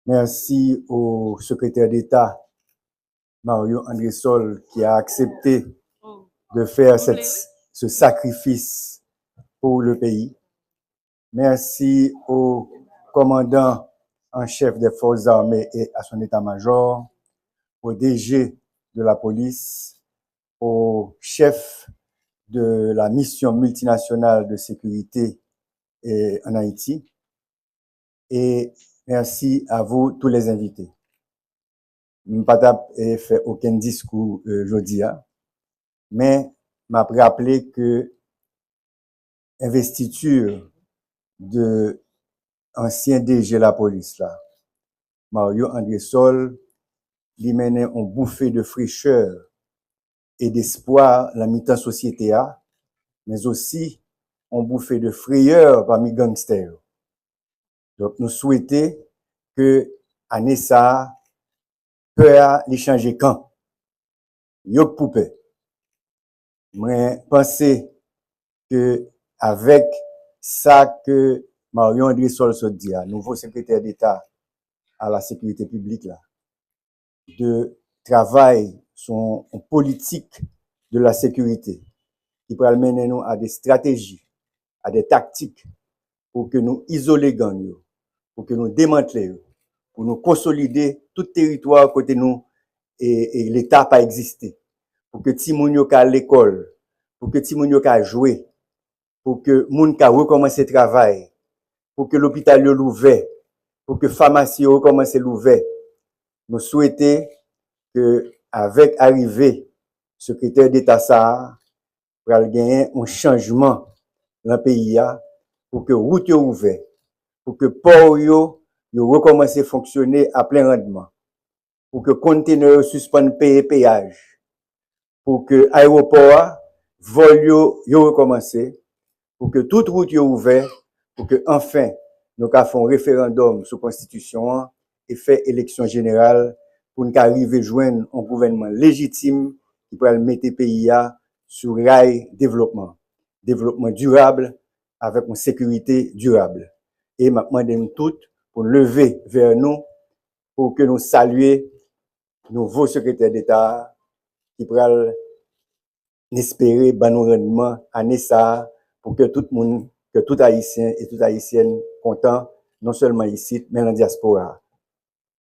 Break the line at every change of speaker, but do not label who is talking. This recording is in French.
Merci au secrétaire d'État Mario André-Sol qui a accepté de faire ce sacrifice pour le pays. Merci au commandant en chef des forces armées et à son état-major, au DG de la police, au chef de la mission multinationale de sécurité en Haïti, et merci à vous tous les invités. Je n'ai pas fait aucun discours aujourd'hui, mais m'a rappelé que investiture de ancien DG la police là, Mario André-Sol, lui menait une bouffée de fraîcheur et d'espoir dans la mi-temps société a, mais aussi une bouffée de frayeur parmi gangsters. Donc nous souhaitons que année ça peur les changer camp. Yok poupée. Moi penser que avec ça que Marion André Sol se dit, nouveau secrétaire d'État à la sécurité publique là, de travail son politique de la sécurité qui pourrait mener nous à des stratégies, à des tactiques pour que nous isoler gang, pour que nous démanteler, pour nous consolider tout territoire côté nous et l'État pas exister, pour que ti moun yo ka l'école, pour que ti moun yo ka jouer, pour que moun ka recommencer travail, pour que l'hôpital yo l'ouvert, pour que pharmacie yo recommence l'ouvert. Nous souhaitons que avec arrivée secrétaire d'État ça pour gagner un changement dans le pays pour que route yo ouvert, pour que port yo recommence à fonctionner à plein rendement, pour que conteneurs suspendent payer péage, pour que aéroport vol yo recommence, pour que toute route yo ouvert, pour que enfin nous fassions un référendum sur la constitution et faire élection générale pour nous arriver à joindre un gouvernement légitime qui pourrait mettre le pays sur rail développement durable avec une sécurité durable. Et maintenant, nous tous pour lever vers nous pour que nous saluions nouveau secrétaire d'État qui pourrait espérer ban nous rendement année ça pour que tout le monde, que tout haïtien et toute haïtienne content non seulement ici mais dans la diaspora.